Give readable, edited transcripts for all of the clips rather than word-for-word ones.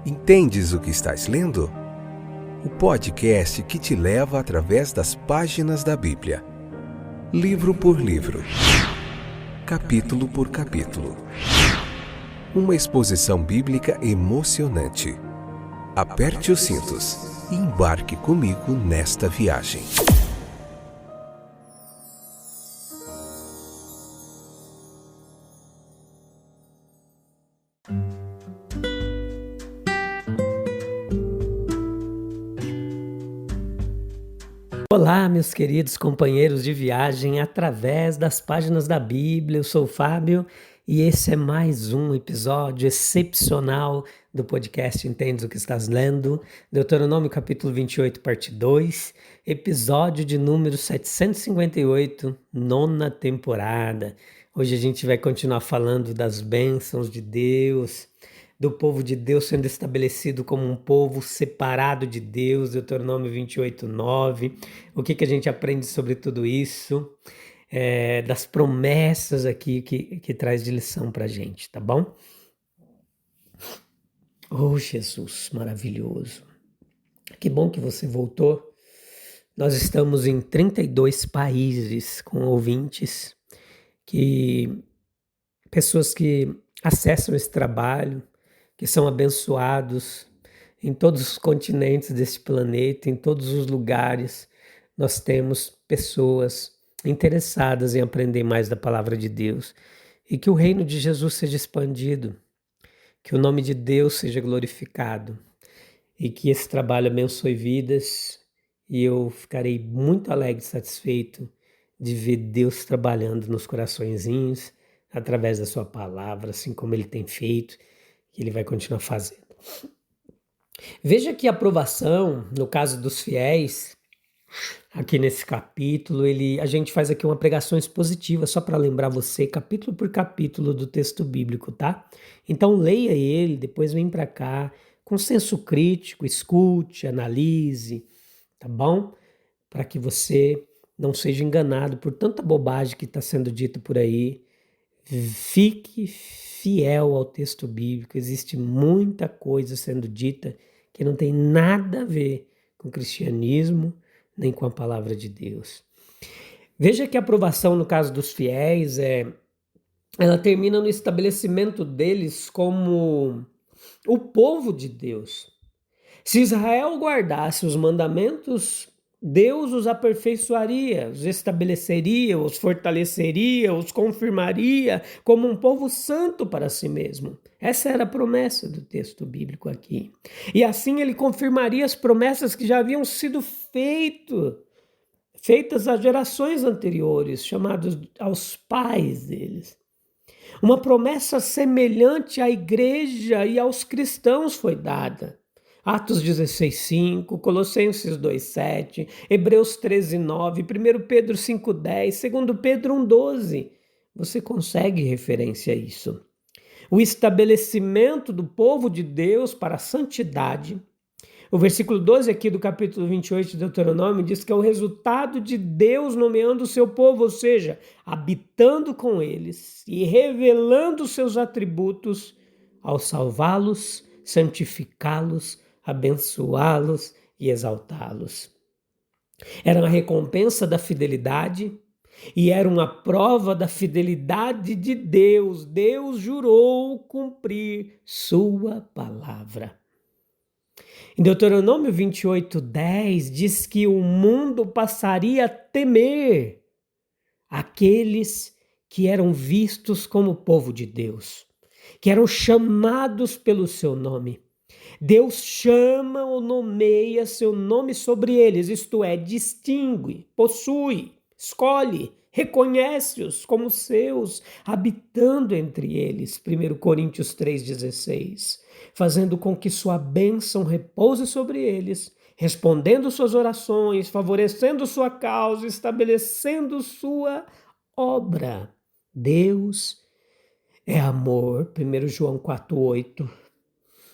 Entendes o que estás lendo? O podcast que te leva através das páginas da Bíblia. Livro por livro. Capítulo por capítulo. Uma exposição bíblica emocionante. Aperte os cintos e embarque comigo nesta viagem. Olá, meus queridos companheiros de viagem através das páginas da Bíblia. Eu sou o Fábio e esse é mais um episódio excepcional do podcast Entendes o que estás lendo? Deuteronômio capítulo 28, parte 2, episódio de número 758, nona temporada. Hoje a gente vai continuar falando das bênçãos de Deus, do povo de Deus sendo estabelecido como um povo separado de Deus, Deuteronômio 28, 9. O que a gente aprende sobre tudo isso? Das promessas aqui que traz de lição pra gente, tá bom? Oh, Jesus, maravilhoso. Que bom que você voltou. Nós estamos em 32 países com ouvintes, pessoas que acessam esse trabalho, que são abençoados em todos os continentes desse planeta, em todos os lugares. Nós temos pessoas interessadas em aprender mais da palavra de Deus e que o reino de Jesus seja expandido, que o nome de Deus seja glorificado e que esse trabalho abençoe vidas, e eu ficarei muito alegre e satisfeito de ver Deus trabalhando nos coraçõezinhos através da sua palavra, assim como Ele tem feito, que Ele vai continuar fazendo. Veja que a aprovação, no caso dos fiéis, aqui nesse capítulo, a gente faz aqui uma pregação expositiva, só para lembrar você, capítulo por capítulo do texto bíblico, tá? Então leia ele, depois vem para cá, com senso crítico, escute, analise, tá bom? Para que você não seja enganado por tanta bobagem que está sendo dita por aí. Fique fiel ao texto bíblico. Existe muita coisa sendo dita que não tem nada a ver com o cristianismo, nem com a palavra de Deus. Veja que a aprovação no caso dos fiéis, ela termina no estabelecimento deles como o povo de Deus. Se Israel guardasse os mandamentos, Deus os aperfeiçoaria, os estabeleceria, os fortaleceria, os confirmaria como um povo santo para si mesmo. Essa era a promessa do texto bíblico aqui. E assim ele confirmaria as promessas que já haviam sido feitas às gerações anteriores, chamados aos pais deles. Uma promessa semelhante à igreja e aos cristãos foi dada. Atos 16:5, Colossenses 2:7, Hebreus 13:9, 1 Pedro 5:10, 2 Pedro 1:12. Você consegue referência a isso? O estabelecimento do povo de Deus para a santidade. O versículo 12 aqui do capítulo 28 de Deuteronômio diz que é o resultado de Deus nomeando o seu povo, ou seja, habitando com eles e revelando seus atributos ao salvá-los, santificá-los, abençoá-los e exaltá-los. Era uma recompensa da fidelidade e era uma prova da fidelidade de Deus. Deus jurou cumprir sua palavra. Em Deuteronômio 28:10 diz que o mundo passaria a temer aqueles que eram vistos como povo de Deus, que eram chamados pelo seu nome. Deus chama ou nomeia seu nome sobre eles, isto é, distingue, possui, escolhe, reconhece-os como seus, habitando entre eles. 1 Coríntios 3,16, fazendo com que sua bênção repouse sobre eles, respondendo suas orações, favorecendo sua causa, estabelecendo sua obra. Deus é amor, 1 João 4:8.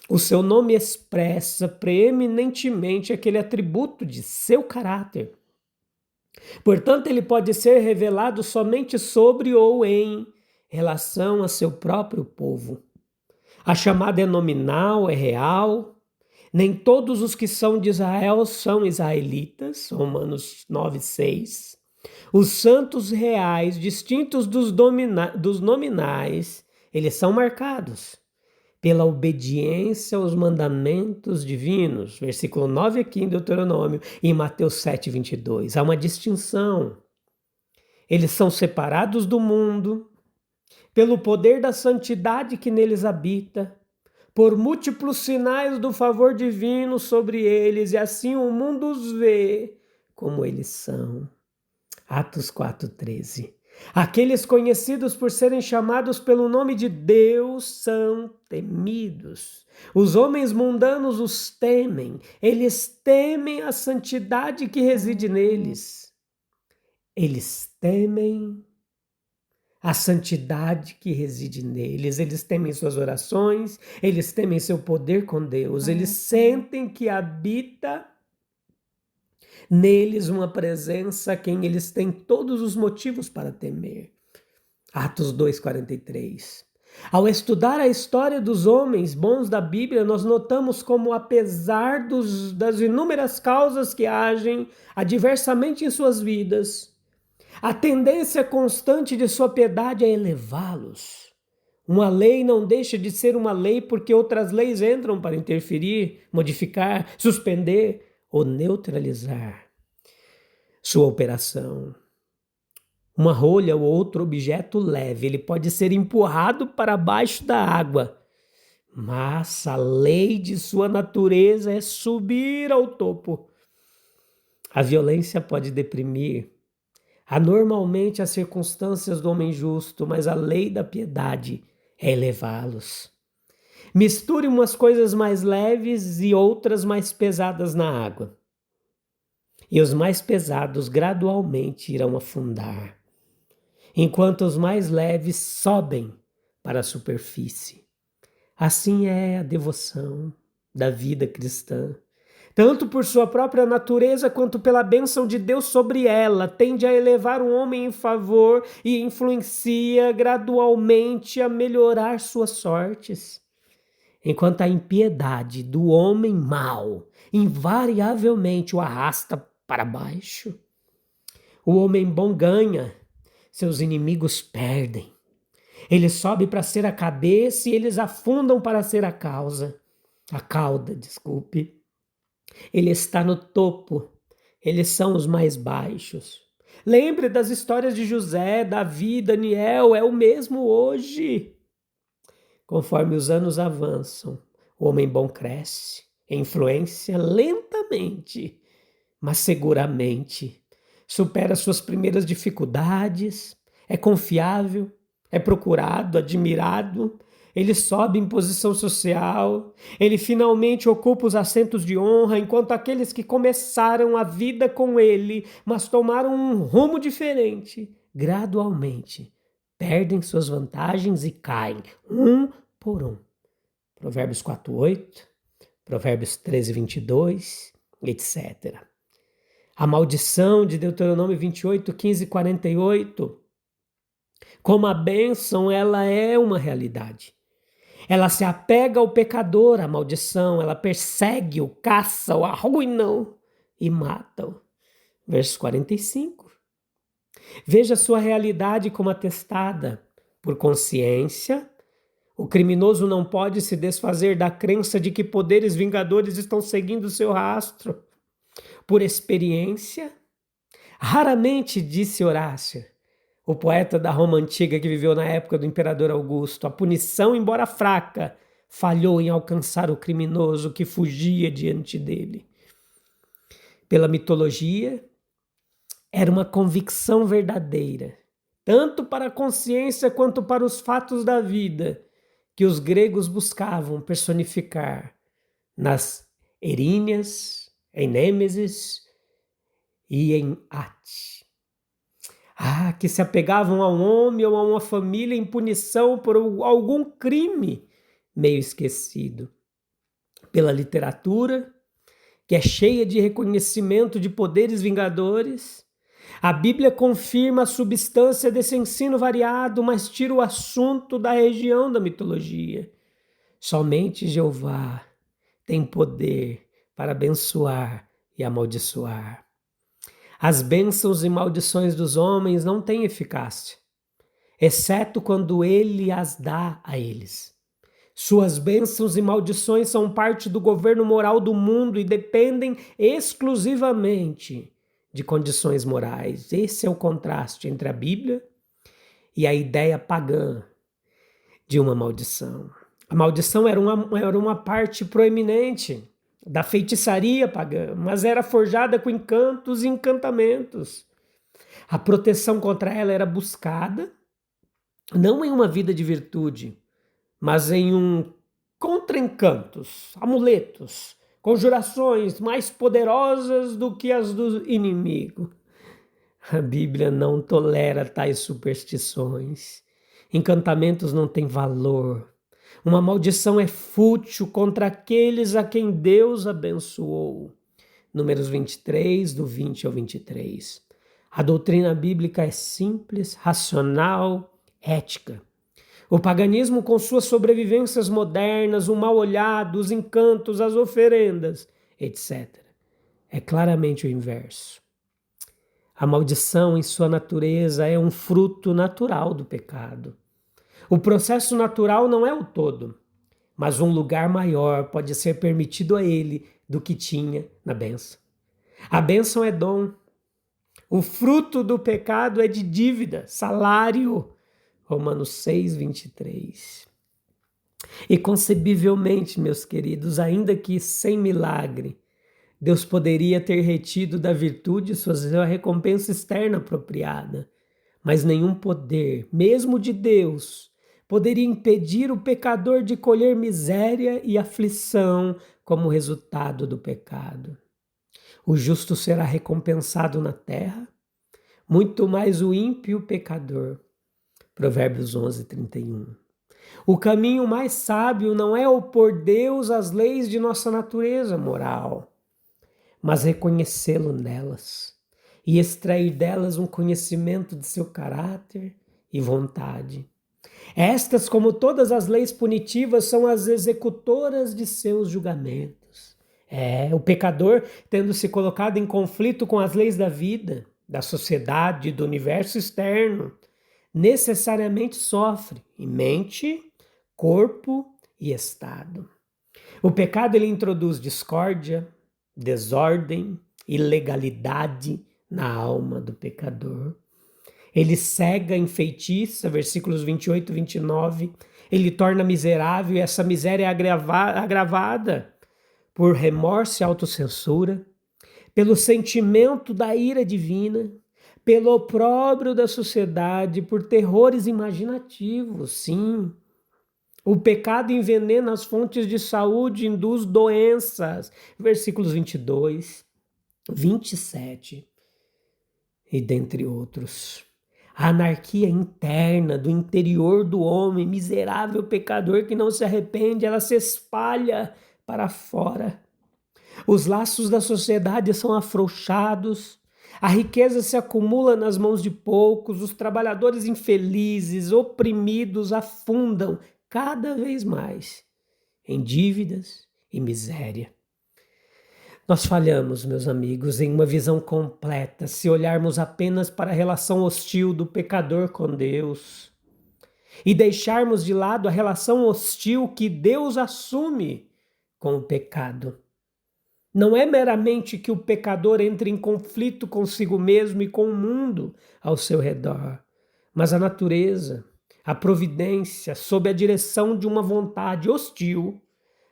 O seu nome expressa preeminentemente aquele atributo de seu caráter. Portanto, ele pode ser revelado somente sobre ou em relação a seu próprio povo. A chamada é nominal, é real. Nem todos os que são de Israel são israelitas, Romanos 9:6. Os santos reais, distintos dos nominais, eles são marcados pela obediência aos mandamentos divinos, versículo 9 aqui em Deuteronômio, e em Mateus 7:22. Há uma distinção. Eles são separados do mundo, pelo poder da santidade que neles habita, por múltiplos sinais do favor divino sobre eles, e assim o mundo os vê como eles são. Atos 4:13. Aqueles conhecidos por serem chamados pelo nome de Deus são temidos. Os homens mundanos os temem, eles temem a santidade que reside neles. Eles temem a santidade que reside neles, eles temem suas orações, eles temem seu poder com Deus, eles sentem que habita neles uma presença a quem eles têm todos os motivos para temer. Atos 2:43. Ao estudar a história dos homens bons da Bíblia, nós notamos como, apesar das inúmeras causas que agem adversamente em suas vidas, a tendência constante de sua piedade é elevá-los. Uma lei não deixa de ser uma lei porque outras leis entram para interferir, modificar, suspender ou neutralizar sua operação. Uma rolha ou outro objeto leve, ele pode ser empurrado para baixo da água, mas a lei de sua natureza é subir ao topo. A violência pode deprimir anormalmente as circunstâncias do homem justo, mas a lei da piedade é elevá-los. Misture umas coisas mais leves e outras mais pesadas na água, e os mais pesados gradualmente irão afundar, enquanto os mais leves sobem para a superfície. Assim é a devoção da vida cristã. Tanto por sua própria natureza quanto pela bênção de Deus sobre ela, tende a elevar um homem em favor e influencia gradualmente a melhorar suas sortes. Enquanto a impiedade do homem mau invariavelmente o arrasta para baixo. O homem bom ganha, seus inimigos perdem. Ele sobe para ser a cabeça e eles afundam para ser a cauda. Ele está no topo, eles são os mais baixos. Lembre das histórias de José, Davi, Daniel, é o mesmo hoje. Conforme os anos avançam, o homem bom cresce em influência lentamente, mas seguramente. Supera suas primeiras dificuldades, é confiável, é procurado, admirado. Ele sobe em posição social, ele finalmente ocupa os assentos de honra, enquanto aqueles que começaram a vida com ele, mas tomaram um rumo diferente, gradualmente perdem suas vantagens e caem, um por um. Provérbios 4:8, Provérbios 13:22, etc. A maldição de Deuteronômio 28, 15 e 48, como a bênção, ela é uma realidade. Ela se apega ao pecador, a maldição, ela persegue-o, caça-o, arruina-o e mata-o. Verso 45. Veja sua realidade como atestada por consciência. O criminoso não pode se desfazer da crença de que poderes vingadores estão seguindo seu rastro. Por experiência, raramente, disse Horácio, o poeta da Roma antiga que viveu na época do imperador Augusto, a punição, embora fraca, falhou em alcançar o criminoso que fugia diante dele. Pela mitologia, era uma convicção verdadeira, tanto para a consciência quanto para os fatos da vida, que os gregos buscavam personificar nas Eríneas, em Nêmesis e em Ate. Que se apegavam a um homem ou a uma família em punição por algum crime meio esquecido. Pela literatura, que é cheia de reconhecimento de poderes vingadores, a Bíblia confirma a substância desse ensino variado, mas tira o assunto da região da mitologia. Somente Jeová tem poder para abençoar e amaldiçoar. As bênçãos e maldições dos homens não têm eficácia, exceto quando ele as dá a eles. Suas bênçãos e maldições são parte do governo moral do mundo e dependem exclusivamente de condições morais. Esse é o contraste entre a Bíblia e a ideia pagã de uma maldição. A maldição era uma parte proeminente da feitiçaria pagã, mas era forjada com encantos e encantamentos. A proteção contra ela era buscada, não em uma vida de virtude, mas em contra encantos, amuletos, conjurações mais poderosas do que as do inimigo. A Bíblia não tolera tais superstições. Encantamentos não têm valor. Uma maldição é fútil contra aqueles a quem Deus abençoou. Números 23, do 20 ao 23. A doutrina bíblica é simples, racional, ética. O paganismo, com suas sobrevivências modernas, o mal olhado, os encantos, as oferendas, etc., é claramente o inverso. A maldição, em sua natureza, é um fruto natural do pecado. O processo natural não é o todo, mas um lugar maior pode ser permitido a ele do que tinha na bênção. A bênção é dom. O fruto do pecado é de dívida, salário. Romanos 6, 23. E concebivelmente, meus queridos, ainda que sem milagre, Deus poderia ter retido da virtude sua recompensa externa apropriada, mas nenhum poder, mesmo de Deus, poderia impedir o pecador de colher miséria e aflição como resultado do pecado. O justo será recompensado na terra, muito mais o ímpio pecador. Provérbios 11, 31. O caminho mais sábio não é opor Deus às leis de nossa natureza moral, mas reconhecê-lo nelas e extrair delas um conhecimento de seu caráter e vontade. Estas, como todas as leis punitivas, são as executoras de seus julgamentos. O pecador, tendo se colocado em conflito com as leis da vida, da sociedade, do universo externo, necessariamente sofre em mente, corpo e estado. O pecado ele introduz discórdia, desordem, ilegalidade na alma do pecador. Ele cega, enfeitiça, versículos 28 e 29. Ele torna miserável e essa miséria é agravada por remorso e autocensura, pelo sentimento da ira divina, pelo opróbrio da sociedade, por terrores imaginativos, sim. O pecado envenena as fontes de saúde, induz doenças, versículos 22, 27 e dentre outros. A anarquia interna do interior do homem, miserável pecador que não se arrepende, ela se espalha para fora. Os laços da sociedade são afrouxados, a riqueza se acumula nas mãos de poucos, os trabalhadores infelizes, oprimidos, afundam cada vez mais em dívidas e miséria. Nós falhamos, meus amigos, em uma visão completa se olharmos apenas para a relação hostil do pecador com Deus e deixarmos de lado a relação hostil que Deus assume com o pecado. Não é meramente que o pecador entre em conflito consigo mesmo e com o mundo ao seu redor, mas a natureza, a providência, sob a direção de uma vontade hostil,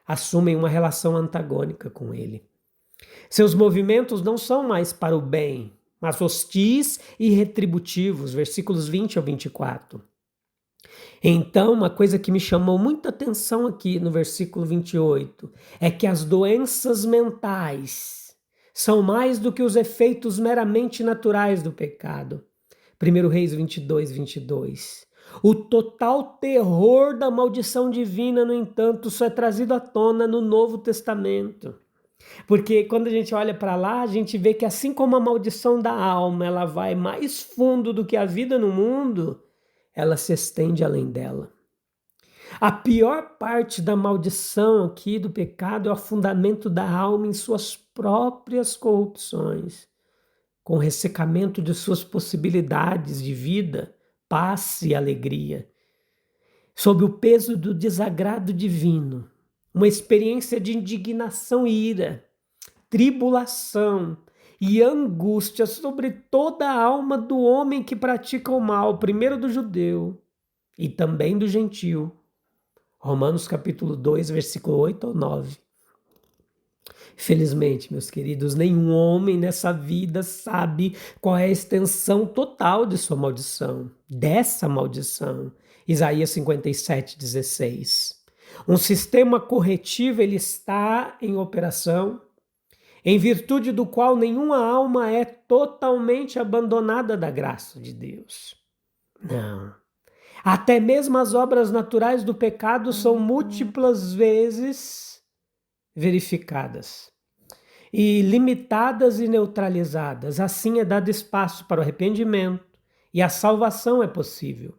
assumem uma relação antagônica com ele. Seus movimentos não são mais para o bem, mas hostis e retributivos, versículos 20 ao 24. Então, uma coisa que me chamou muita atenção aqui no versículo 28 é que as doenças mentais são mais do que os efeitos meramente naturais do pecado. 1 Reis 22, 22. O total terror da maldição divina, no entanto, só é trazido à tona no Novo Testamento. Porque quando a gente olha para lá, a gente vê que assim como a maldição da alma, ela vai mais fundo do que a vida no mundo, ela se estende além dela. A pior parte da maldição aqui do pecado é o afundamento da alma em suas próprias corrupções, com o ressecamento de suas possibilidades de vida, paz e alegria. Sob o peso do desagrado divino, uma experiência de indignação e ira, tribulação e angústia sobre toda a alma do homem que pratica o mal, primeiro do judeu e também do gentio. Romanos capítulo 2, versículo 8 ao 9. Felizmente, meus queridos, nenhum homem nessa vida sabe qual é a extensão total de sua maldição, dessa maldição. Isaías 57, 16. Um sistema corretivo ele está em operação, em virtude do qual nenhuma alma é totalmente abandonada da graça de Deus. Não. Até mesmo as obras naturais do pecado são múltiplas vezes verificadas e limitadas e neutralizadas. Assim é dado espaço para o arrependimento e a salvação é possível.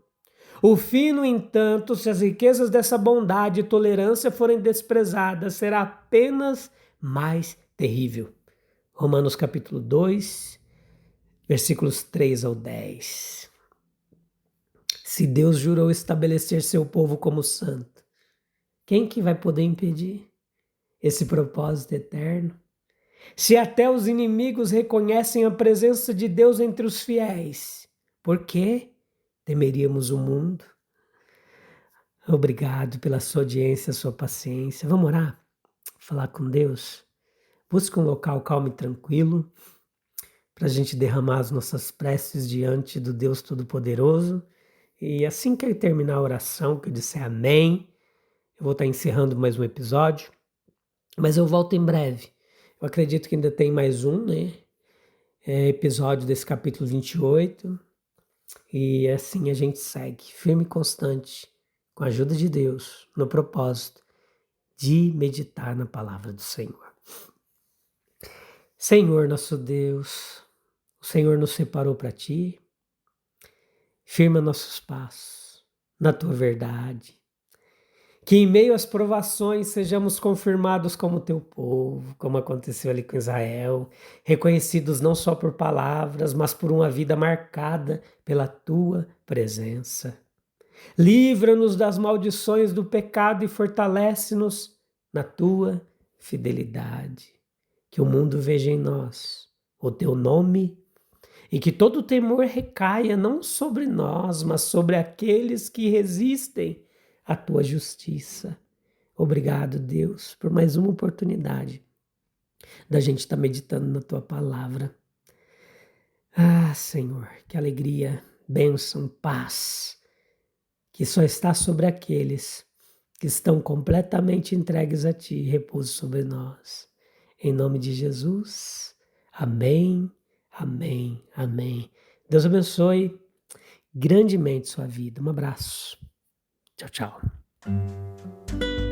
O fim, no entanto, se as riquezas dessa bondade e tolerância forem desprezadas, será apenas mais terrível. Romanos capítulo 2, versículos 3 ao 10. Se Deus jurou estabelecer seu povo como santo, quem que vai poder impedir esse propósito eterno? Se até os inimigos reconhecem a presença de Deus entre os fiéis, por que temeríamos o mundo? Obrigado pela sua audiência, sua paciência. Vamos orar? Falar com Deus? Busque um local calmo e tranquilo para a gente derramar as nossas preces diante do Deus Todo-Poderoso. E assim que eu terminar a oração, que eu disser amém, eu vou estar encerrando mais um episódio, mas eu volto em breve. Eu acredito que ainda tem mais um, episódio desse capítulo 28, e assim a gente segue, firme e constante, com a ajuda de Deus, no propósito de meditar na palavra do Senhor. Senhor, nosso Deus, o Senhor nos separou para Ti. Firma nossos passos na Tua verdade. Que em meio às provações sejamos confirmados como Teu povo, como aconteceu ali com Israel, reconhecidos não só por palavras, mas por uma vida marcada pela Tua presença. Livra-nos das maldições do pecado e fortalece-nos na Tua fidelidade. Que o mundo veja em nós o Teu nome e que todo temor recaia não sobre nós, mas sobre aqueles que resistem à Tua justiça. Obrigado, Deus, por mais uma oportunidade da gente estar meditando na Tua palavra. Ah, Senhor, que alegria, bênção, paz, que só está sobre aqueles que estão completamente entregues a Ti, repouso sobre nós. Em nome de Jesus, amém, amém, amém. Deus abençoe grandemente sua vida. Um abraço. Tchau, tchau.